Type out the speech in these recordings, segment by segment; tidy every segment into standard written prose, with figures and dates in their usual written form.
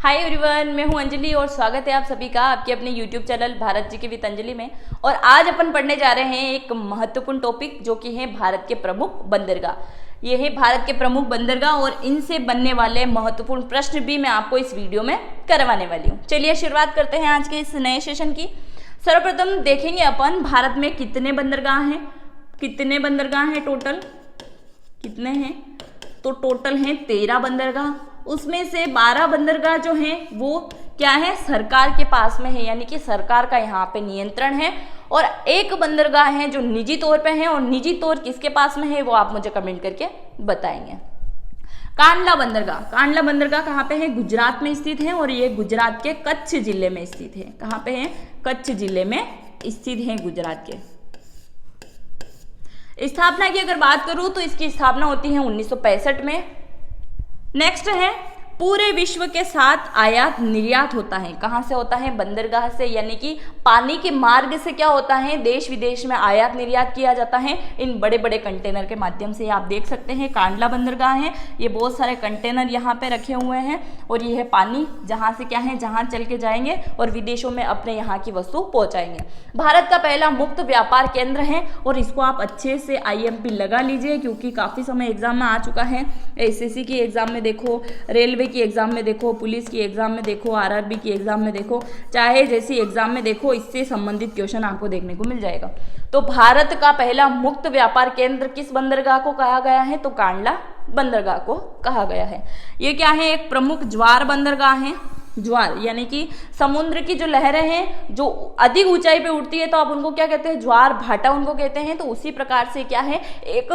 Hi everyone, मैं हूं अंजलि और स्वागत है आप सभी का आपके अपने यूट्यूब चैनल भारत जी की विद अंजलि में। और आज अपन पढ़ने जा रहे हैं एक महत्वपूर्ण टॉपिक जो कि है भारत के प्रमुख बंदरगाह। ये है भारत के प्रमुख बंदरगाह और इनसे बनने वाले महत्वपूर्ण प्रश्न भी मैं आपको इस वीडियो में करवाने वाली हूँ। चलिए शुरुआत करते हैं आज के इस नए सेशन की। सर्वप्रथम देखेंगे अपन भारत में कितने बंदरगाह हैं। कितने बंदरगाह हैं टोटल, कितने हैं? तो टोटल हैं 13 बंदरगाह। उसमें से 12 बंदरगाह जो हैं वो क्या है, सरकार के पास में है, यानी कि सरकार का यहाँ पे नियंत्रण है। और एक बंदरगाह है जो निजी तौर पे है, और निजी तौर किसके पास में है वो आप मुझे कमेंट करके बताएंगे। कांडला बंदरगाह, कांडला बंदरगाह कहाँ पे है? गुजरात में स्थित है और ये गुजरात के कच्छ जिले में स्थित है। कहाँ पे है? कच्छ जिले में स्थित है गुजरात के। स्थापना की अगर बात करूं तो इसकी स्थापना होती है 1965 में। नेक्स्ट है, पूरे विश्व के साथ आयात निर्यात होता है। कहाँ से होता है? बंदरगाह से, यानी कि पानी के मार्ग से क्या होता है, देश विदेश में आयात निर्यात किया जाता है इन बड़े बड़े कंटेनर के माध्यम से। आप देख सकते हैं कांडला बंदरगाह है, ये बहुत सारे कंटेनर यहाँ पे रखे हुए हैं और ये है पानी जहाँ से क्या है, जहाँ चल के जाएंगे और विदेशों में अपने यहाँ की वस्तु पहुँचाएंगे। भारत का पहला मुक्त व्यापार केंद्र है और इसको आप अच्छे से IMP लगा लीजिए, क्योंकि काफ़ी समय एग्जाम में आ चुका है। SSC की एग्जाम में देखो, रेलवे की एग्जाम में देखो, पुलिस की एग्जाम में देखो, RRB की एग्जाम में देखो, चाहे जैसी एग्जाम में देखो, इससे संबंधित क्वेश्चन आपको देखने को मिल जाएगा। तो भारत का पहला मुक्त व्यापार केंद्र किस बंदरगाह को कहा गया है? तो कांडला बंदरगाह को कहा गया है। ये क्या है? एक प्रमुख ज्वार बंदरगाह है। ज्वार यानी कि समुद्र की जो लहरें हैं जो अधिक ऊंचाई पे उठती है तो आप उनको क्या कहते हैं? ज्वार भाटा उनको कहते हैं। तो उसी प्रकार से क्या है, एक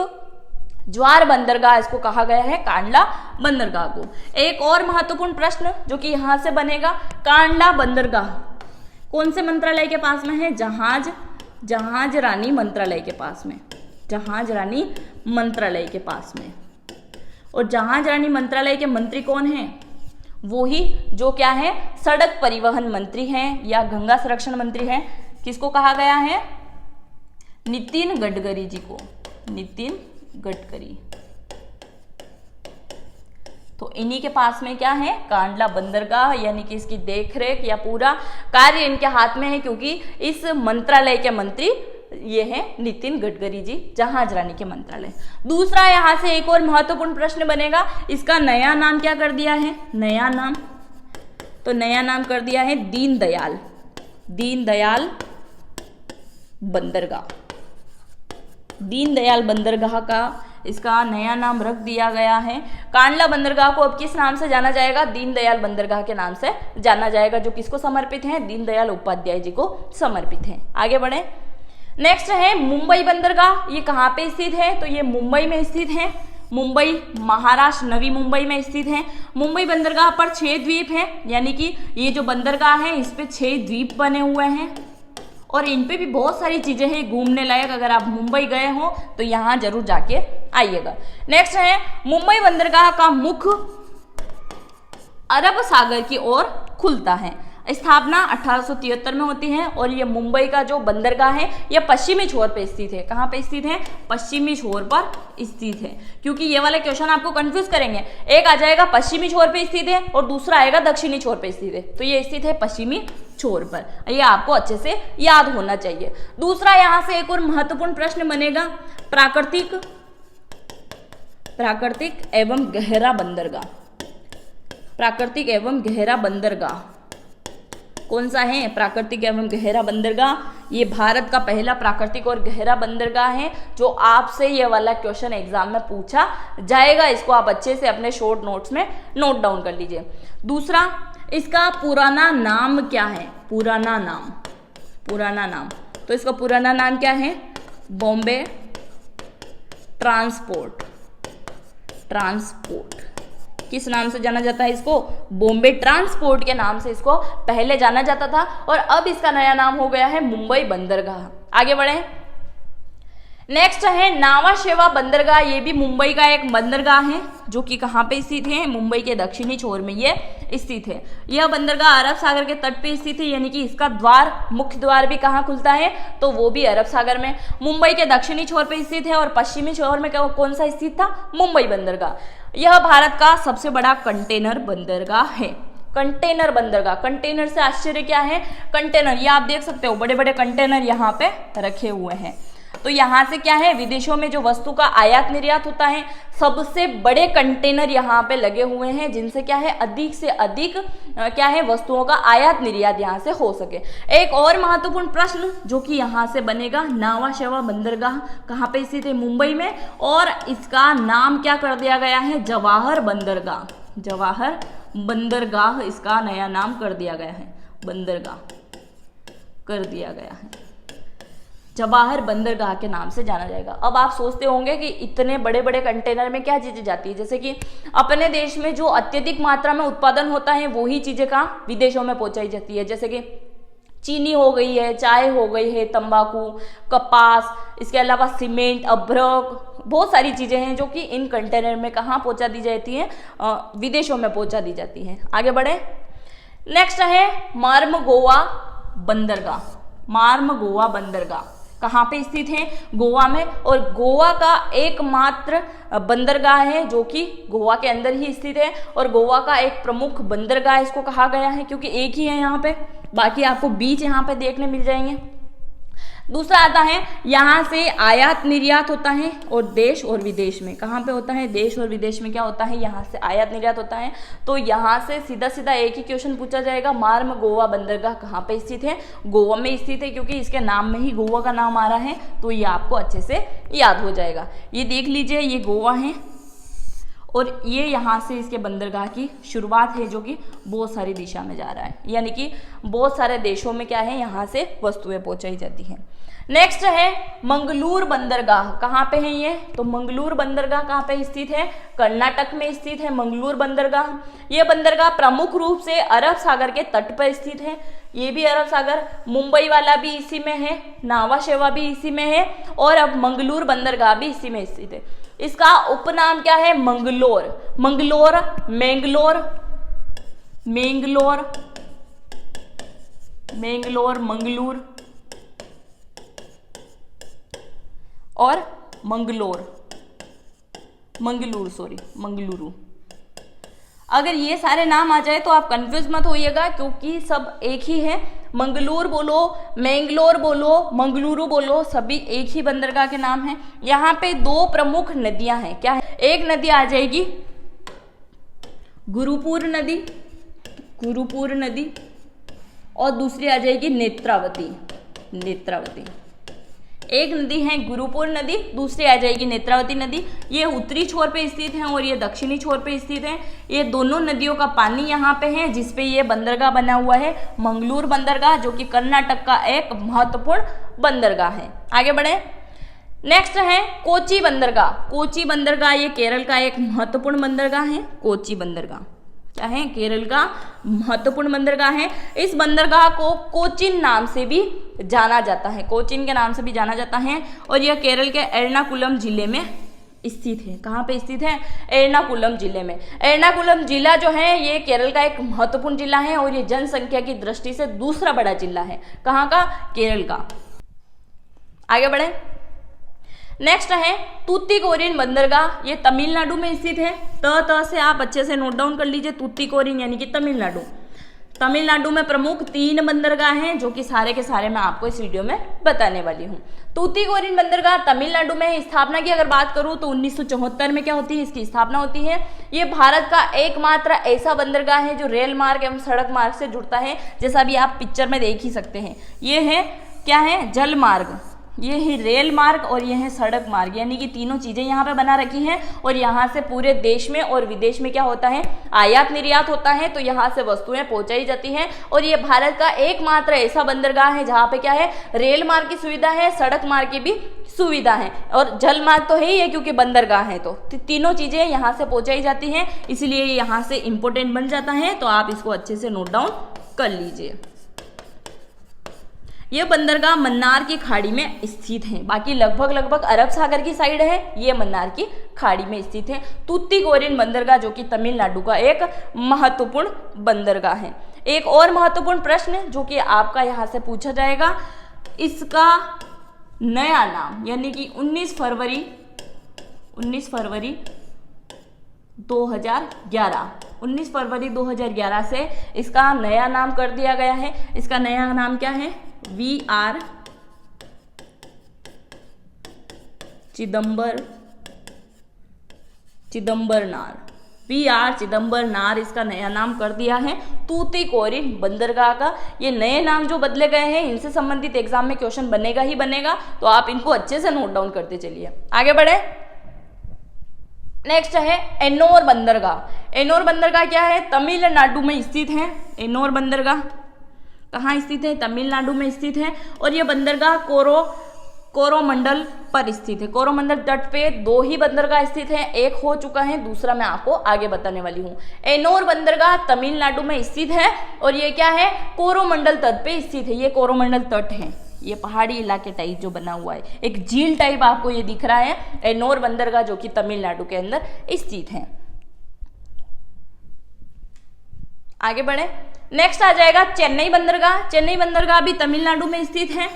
ज्वार बंदरगाह इसको कहा गया है, कांडला बंदरगाह को। एक और महत्वपूर्ण प्रश्न जो कि यहां से बनेगा, कांडला बंदरगाह कौन से मंत्रालय के पास में है? जहाज रानी मंत्रालय के पास में। जहाज रानी मंत्रालय के पास में। और जहाज रानी मंत्रालय के मंत्री कौन है? वो ही जो क्या है, सड़क परिवहन मंत्री हैं या गंगा संरक्षण मंत्री हैं। किसको कहा गया है? नितिन गडकरी जी को। नितिन गडकरी। तो इन्हीं के पास में क्या है, कांडला बंदरगाह, यानी कि इसकी देखरेख या पूरा कार्य इनके हाथ में है, क्योंकि इस मंत्रालय के मंत्री ये है नितिन गडकरी जी, जहाज रानी के मंत्रालय। दूसरा यहां से एक और महत्वपूर्ण प्रश्न बनेगा, इसका नया नाम क्या कर दिया है? नया नाम, तो नया नाम कर दिया है दीनदयाल। दीनदयाल बंदरगाह। दीनदयाल बंदरगाह का इसका नया नाम रख दिया गया है। कांडला बंदरगाह को अब किस नाम से जाना जाएगा? दीनदयाल बंदरगाह के नाम से जाना जाएगा, जो किसको समर्पित है? दीनदयाल उपाध्याय जी को समर्पित है। आगे बढ़े। नेक्स्ट है मुंबई बंदरगाह। ये कहाँ पे स्थित है? तो ये मुंबई में स्थित है। मुंबई, महाराष्ट्र, नवी मुंबई में स्थित है। मुंबई बंदरगाह पर 6 द्वीप हैं, यानी कि ये जो बंदरगाह है इस पे 6 द्वीप बने हुए हैं और इन पे भी बहुत सारी चीजें हैं घूमने लायक। अगर आप मुंबई गए हो तो यहाँ जरूर जाके आइएगा। नेक्स्ट है, मुंबई बंदरगाह का मुख अरब सागर की ओर खुलता है। स्थापना 1873 में होती है और ये मुंबई का जो बंदरगाह है ये पश्चिमी छोर पे स्थित है। कहाँ पे स्थित है? पश्चिमी छोर पर स्थित है, क्योंकि ये वाले क्वेश्चन आपको कंफ्यूज करेंगे। एक आ जाएगा पश्चिमी छोर पे स्थित है और दूसरा आएगा दक्षिणी छोर पे स्थित है। तो ये स्थित है पश्चिमी छोर पर, ये आपको अच्छे से याद होना चाहिए। दूसरा यहाँ से एक और महत्वपूर्ण प्रश्न बनेगा, प्राकृतिक एवं गहरा बंदरगाह। प्राकृतिक एवं गहरा बंदरगाह कौन सा है? प्राकृतिक एवं गहरा बंदरगाह ये भारत का पहला प्राकृतिक और गहरा बंदरगाह है, जो आपसे ये वाला क्वेश्चन एग्जाम में पूछा जाएगा। इसको आप अच्छे से अपने शॉर्ट नोट्स में नोट डाउन कर लीजिए। दूसरा, इसका पुराना नाम क्या है? पुराना नाम, तो इसका पुराना नाम क्या है? बॉम्बे ट्रांसपोर्ट। किस नाम से जाना जाता है इसको? बॉम्बे ट्रांसपोर्ट के नाम से इसको पहले जाना जाता था और अब इसका नया नाम हो गया है मुंबई बंदरगाह। आगे बढ़े। नेक्स्ट है नावा शेवा बंदरगाह। ये भी मुंबई का एक बंदरगाह है, जो कि कहाँ पे स्थित है? मुंबई के दक्षिणी छोर में ये स्थित है। यह बंदरगाह अरब सागर के तट पे स्थित है, यानी कि इसका द्वार, मुख्य द्वार भी कहाँ खुलता है? तो वो भी अरब सागर में। मुंबई के दक्षिणी छोर पे स्थित है और पश्चिमी छोर में कौन सा स्थित था? मुंबई बंदरगाह। यह भारत का सबसे बड़ा कंटेनर बंदरगाह है। कंटेनर बंदरगाह। कंटेनर से आश्चर्य क्या है, कंटेनर, ये आप देख सकते हो बड़े बड़े कंटेनर यहाँ पे रखे हुए हैं। तो यहाँ से क्या है, विदेशों में जो वस्तु का आयात निर्यात होता है, सबसे बड़े कंटेनर यहाँ पे लगे हुए हैं, जिनसे क्या है अधिक से अधिक क्या है वस्तुओं का आयात निर्यात यहाँ से हो सके। एक और महत्वपूर्ण प्रश्न जो कि यहाँ से बनेगा, नावा शेवा बंदरगाह कहाँ पे स्थित है, मुंबई में, और इसका नाम क्या कर दिया गया है, जवाहर बंदरगाह। जवाहर बंदरगाह इसका नया नाम कर दिया गया है, बंदरगाह कर दिया गया है, जवाहर बंदरगाह के नाम से जाना जाएगा। अब आप सोचते होंगे कि इतने बड़े बड़े कंटेनर में क्या चीजें जाती है, जैसे कि अपने देश में जो अत्यधिक मात्रा में उत्पादन होता है वही चीजें कहाँ, विदेशों में पहुंचाई जाती है, जैसे कि चीनी हो गई है, चाय हो गई है, तंबाकू, कपास, इसके अलावा सीमेंट, अभ्रक, बहुत सारी चीजें हैं जो कि इन कंटेनर में कहाँ पहुंचा दी जाती है, विदेशों में पहुंचा दी जाती है। आगे बढ़े, नेक्स्ट है मार्मगोवा बंदरगाह। मार्मगोवा बंदरगाह कहाँ पे स्थित है, गोवा में, और गोवा का एकमात्र बंदरगाह है जो कि गोवा के अंदर ही स्थित है, और गोवा का एक प्रमुख बंदरगाह इसको कहा गया है क्योंकि एक ही है यहाँ पे, बाकी आपको बीच यहाँ पे देखने मिल जाएंगे। दूसरा आता है, यहाँ से आयात निर्यात होता है, और देश और विदेश में कहाँ पे होता है, देश और विदेश में क्या होता है, यहाँ से आयात निर्यात होता है। तो यहाँ से सीधा सीधा एक ही क्वेश्चन पूछा जाएगा, मार्मगोवा बंदरगाह कहाँ पे स्थित है, गोवा में स्थित है, क्योंकि इसके नाम में ही गोवा का नाम आ रहा है, तो ये आपको अच्छे से याद हो जाएगा। ये देख लीजिए, ये गोवा है और ये यहाँ से इसके बंदरगाह की शुरुआत है जो कि बहुत सारी दिशा में जा रहा है, यानी कि बहुत सारे देशों में क्या है, यहाँ से वस्तुएं पहुंचाई जाती हैं। नेक्स्ट है मंगलूर बंदरगाह। कहाँ पे है ये, तो मंगलूर बंदरगाह कहाँ पे स्थित है, कर्नाटक में स्थित है मंगलूर बंदरगाह। ये बंदरगाह प्रमुख रूप से अरब सागर के तट पर स्थित है, ये भी अरब सागर, मुंबई वाला भी इसी में है, नावा शेवा भी इसी में है, और अब मंगलूर बंदरगाह भी इसी में स्थित है। इसका उपनाम क्या है, मंगलोर। मंगलोर, मैंगलोर, मैंगलोर, मैंगलोर, मंगलूर और मंगलोर, मंगलूर, सॉरी मंगलुरु। अगर ये सारे नाम आ जाए तो आप कंफ्यूज मत होइएगा, क्योंकि सब एक ही है। मंगलूर बोलो, मैंगलोर बोलो, मंगलुरु बोलो, सभी एक ही बंदरगाह के नाम हैं। यहाँ पे दो प्रमुख नदियां हैं, क्या है, एक नदी आ जाएगी गुरुपुर नदी, गुरुपुर नदी, और दूसरी आ जाएगी नेत्रावती, नेत्रावती। एक नदी है गुरुपुर नदी, दूसरी आ जाएगी नेत्रावती नदी। ये उत्तरी छोर पे स्थित है और ये दक्षिणी छोर पे स्थित है। ये दोनों नदियों का पानी यहाँ पे है, जिसपे ये बंदरगाह बना हुआ है, मंगलूर बंदरगाह, जो कि कर्नाटक का एक महत्वपूर्ण बंदरगाह है। आगे बढ़े, नेक्स्ट है कोची बंदरगाह। कोची बंदरगाह ये केरल का एक महत्वपूर्ण बंदरगाह है। कोची बंदरगाह क्या है, केरल का महत्वपूर्ण बंदरगाह है। इस बंदरगाह को कोचिन नाम से भी जाना जाता है, कोचिन के नाम से भी जाना जाता है, और यह केरल के एर्नाकुलम जिले में स्थित है। कहाँ पे स्थित है, एर्नाकुलम जिले में। एर्नाकुलम जिला जो है ये केरल का एक महत्वपूर्ण जिला है, और ये जनसंख्या की दृष्टि से दूसरा बड़ा जिला है। कहाँ का, केरल का। आगे बढ़े, नेक्स्ट है तूतीकोरिन बंदरगाह। ये तमिलनाडु में स्थित है। त से आप अच्छे से नोट डाउन कर लीजिए, तूतीकोरिन यानी कि तमिलनाडु। तमिलनाडु में प्रमुख 3 बंदरगाह हैं, जो कि सारे के सारे मैं आपको इस वीडियो में बताने वाली हूँ। तूतीकोरिन बंदरगाह तमिलनाडु में। स्थापना की अगर बात करूँ तो 1974 में क्या होती है, इसकी स्थापना होती है। ये भारत का एकमात्र ऐसा बंदरगाह है जो रेल मार्ग एवं सड़क मार्ग से जुड़ता है, जैसा भी आप पिक्चर में देख ही सकते हैं। ये है क्या है, जल मार्ग, ये है रेल मार्ग, और ये है सड़क मार्ग, यानी कि तीनों चीजें यहाँ पे बना रखी हैं। और यहाँ से पूरे देश में और विदेश में क्या होता है, आयात निर्यात होता है, तो यहाँ से वस्तुएं पहुंचाई जाती हैं। और ये भारत का एकमात्र ऐसा बंदरगाह है जहाँ पे क्या है, रेल मार्ग की सुविधा है, सड़क मार्ग की भी सुविधा है, और जल मार्ग तो है ही है क्योंकि बंदरगाह है, तो तीनों चीजें यहाँ से पहुंचाई जाती हैं, इसलिए यहाँ से इंपोर्टेंट बन जाता है। तो आप इसको अच्छे से नोट डाउन कर लीजिए। यह बंदरगाह मन्नार की खाड़ी में स्थित है। बाकी लगभग अरब सागर की साइड है, ये मन्नार की खाड़ी में स्थित है। तूतीकोरिन बंदरगाह जो कि तमिलनाडु का एक महत्वपूर्ण बंदरगाह है। एक और महत्वपूर्ण प्रश्न जो कि आपका यहाँ से पूछा जाएगा, इसका नया नाम, यानी कि 19 फरवरी 2011, 19 फरवरी 2011 से इसका नया नाम कर दिया गया है। इसका नया नाम क्या है? VR चिदम्बरनार, VR चिदम्बरनार इसका नया नाम कर दिया है तूतीकोरिन बंदरगाह का। ये नए नाम जो बदले गए हैं इनसे संबंधित एग्जाम में क्वेश्चन बनेगा ही बनेगा, तो आप इनको अच्छे से नोट डाउन करते चलिए। आगे बढ़े, नेक्स्ट है एन्नोर बंदरगाह। एन्नोर बंदरगाह क्या है? तमिलनाडु में स्थित है। एन्नोर बंदरगाह कहाँ स्थित है? तमिलनाडु में स्थित है। और यह बंदरगाह कोरोमंडल पर स्थित है। कोरोमंडल तट पे 2 ही बंदरगाह स्थित हैं, एक हो चुका है, दूसरा मैं आपको आगे बताने वाली हूँ। एन्नोर बंदरगाह तमिलनाडु में स्थित है और ये क्या है? कोरोमंडल तट पे स्थित है। ये कोरोमंडल तट है, ये पहाड़ी इलाके टाइप जो बना हुआ है, एक झील टाइप आपको ये दिख रहा है। एन्नोर बंदरगाह जो कि तमिलनाडु के अंदर स्थित है। आगे बढ़े, नेक्स्ट आ जाएगा चेन्नई बंदरगाह। चेन्नई बंदरगाह भी तमिलनाडु में स्थित है।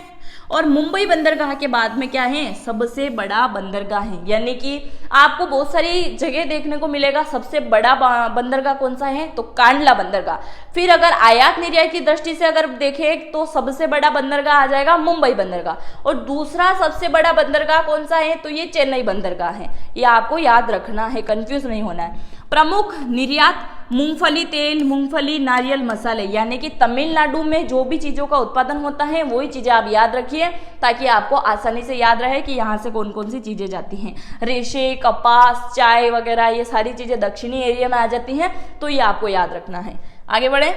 और मुंबई बंदरगाह के बाद में क्या है? सबसे बड़ा बंदरगाह है। यानी कि आपको बहुत सारी जगह देखने को मिलेगा। सबसे बड़ा बंदरगाह कौन सा है? तो कांडला बंदरगाह। फिर अगर आयात निर्यात की दृष्टि से अगर देखें तो सबसे बड़ा बंदरगाह आ जाएगा मुंबई बंदरगाह। और दूसरा सबसे बड़ा बंदरगाह कौन सा है? तो ये चेन्नई बंदरगाह है। ये आपको याद रखना है, कंफ्यूज नहीं होना है। प्रमुख निर्यात मूंगफली तेल, मूंगफली, नारियल, मसाले, यानी कि तमिलनाडु में जो भी चीज़ों का उत्पादन होता है वही चीज़ें आप याद रखिए, ताकि आपको आसानी से याद रहे कि यहाँ से कौन कौन सी चीज़ें जाती हैं। रेशे, कपास, चाय वगैरह ये सारी चीज़ें दक्षिणी एरिया में आ जाती हैं, तो ये आपको याद रखना है। आगे बढ़े,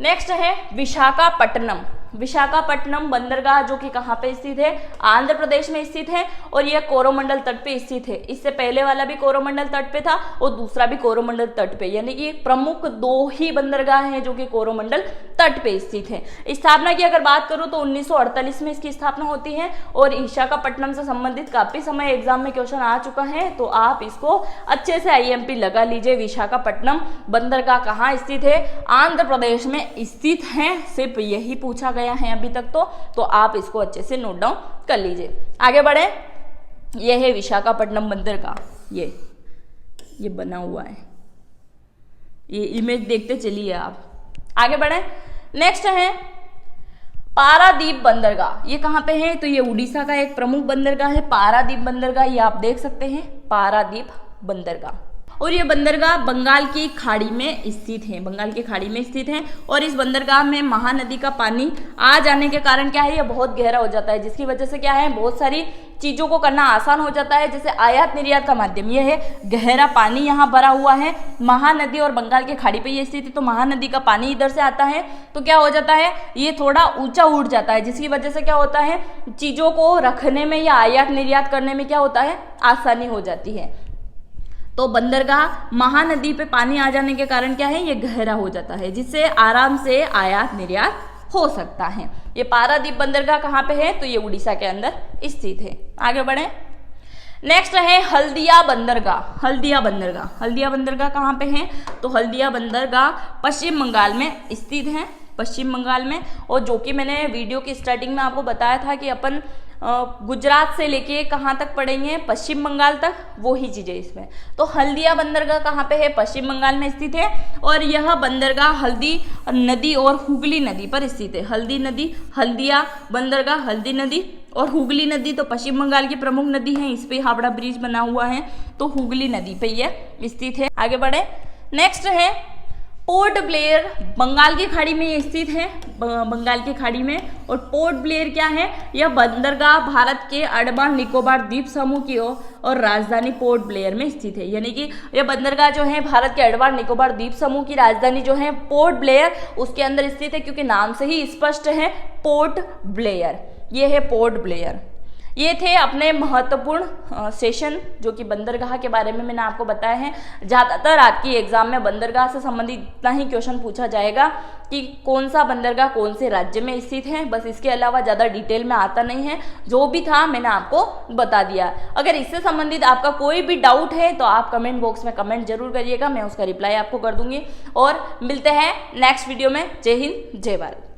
नेक्स्ट है विशाखापट्टनम। विशाखापट्टनम बंदरगाह जो कि कहाँ पे स्थित है? आंध्र प्रदेश में स्थित है और यह कोरोमंडल तट पे स्थित है। इससे पहले वाला भी कोरोमंडल तट पे था और दूसरा भी कोरोमंडल तट पे, यानी कि प्रमुख 2 ही बंदरगाह हैं जो कि कोरोमंडल तट पे स्थित है। स्थापना की अगर बात करूँ तो 1948 में इसकी स्थापना होती है। और विशाखापट्टनम से संबंधित काफी समय एग्जाम में क्वेश्चन आ चुका है, तो आप इसको अच्छे से IMP लगा लीजिए। विशाखापट्टनम बंदरगाह कहाँ स्थित है? आंध्र प्रदेश में स्थित है। सिर्फ यही पूछा गया है अभी तक तो आप इसको अच्छे से नोट डाउन कर लीजिए। आगे बढ़े, यह है विशाखापट्टनम बंदरगाह। ये बना हुआ है, ये इमेज देखते चलिए आप। आगे बढ़े, नेक्स्ट है पारादीप बंदरगाह। ये कहाँ पे है? तो ये उड़ीसा का एक प्रमुख बंदरगाह है, पारादीप बंदरगाह। ये आप देख सकते हैं, पारादीप बंदरगाह। और ये बंदरगाह बंगाल की खाड़ी में स्थित है। बंगाल की खाड़ी में स्थित है। और इस बंदरगाह में महानदी का पानी आ जाने के कारण क्या है? ये बहुत गहरा हो जाता है, जिसकी वजह से क्या है? बहुत सारी चीज़ों को करना आसान हो जाता है, जैसे आयात निर्यात का माध्यम ये है। गहरा पानी यहाँ भरा हुआ है, महानदी और बंगाल की खाड़ी पे ये स्थित है, तो महानदी का पानी इधर से आता है, तो क्या हो जाता है? ये थोड़ा ऊंचा उठ जाता है, जिसकी वजह से क्या होता है? चीज़ों को रखने में या आयात निर्यात करने में क्या होता है? आसानी हो जाती है। तो बंदरगाह महानदी पे पानी आ जाने के कारण क्या है? ये गहरा हो जाता है, जिससे आराम से आयात निर्यात हो सकता है। ये पारादीप बंदरगाह कहाँ पे है? तो ये उड़ीसा के अंदर स्थित है। आगे बढ़े, नेक्स्ट है हल्दिया बंदरगाह। हल्दिया बंदरगाह, हल्दिया बंदरगाह कहाँ पे है? तो हल्दिया बंदरगाह पश्चिम बंगाल में स्थित है, पश्चिम बंगाल में। और जो कि मैंने वीडियो की स्टार्टिंग में आपको बताया था कि अपन गुजरात से लेके कहाँ तक पढ़ेंगे? पश्चिम बंगाल तक, वो ही चीज़ें इसमें। तो हल्दिया बंदरगाह कहाँ पे है? पश्चिम बंगाल में स्थित है। और यह बंदरगाह हल्दी नदी और हुगली नदी पर स्थित है। हल्दी नदी, हल्दिया बंदरगाह, हल्दी नदी और हुगली नदी तो पश्चिम बंगाल की प्रमुख नदी है। इस पे हावड़ा ब्रिज बना हुआ है, तो हुगली नदी पे यह स्थित है। आगे बढ़े, नेक्स्ट है पोर्ट ब्लेयर। बंगाल की खाड़ी में स्थित है, बंगाल की खाड़ी में। और पोर्ट ब्लेयर क्या है? यह बंदरगाह भारत के अंडमान निकोबार द्वीप समूह की और राजधानी पोर्ट ब्लेयर में स्थित है। यानी कि यह बंदरगाह जो है भारत के अंडमान निकोबार द्वीप समूह की राजधानी जो है पोर्ट ब्लेयर, उसके अंदर स्थित है, क्योंकि नाम से ही स्पष्ट है पोर्ट ब्लेयर। ये है पोर्ट ब्लेयर। ये थे अपने महत्वपूर्ण सेशन जो कि बंदरगाह के बारे में मैंने आपको बताया है। ज़्यादातर आपकी एग्जाम में बंदरगाह से संबंधित इतना ही क्वेश्चन पूछा जाएगा कि कौन सा बंदरगाह कौन से राज्य में स्थित है, बस इसके अलावा ज़्यादा डिटेल में आता नहीं है। जो भी था मैंने आपको बता दिया। अगर इससे संबंधित आपका कोई भी डाउट है तो आप कमेंट बॉक्स में कमेंट जरूर करिएगा, मैं उसका रिप्लाई आपको कर दूंगी। और मिलते हैं नेक्स्ट वीडियो में। जय हिंद, जय भारत।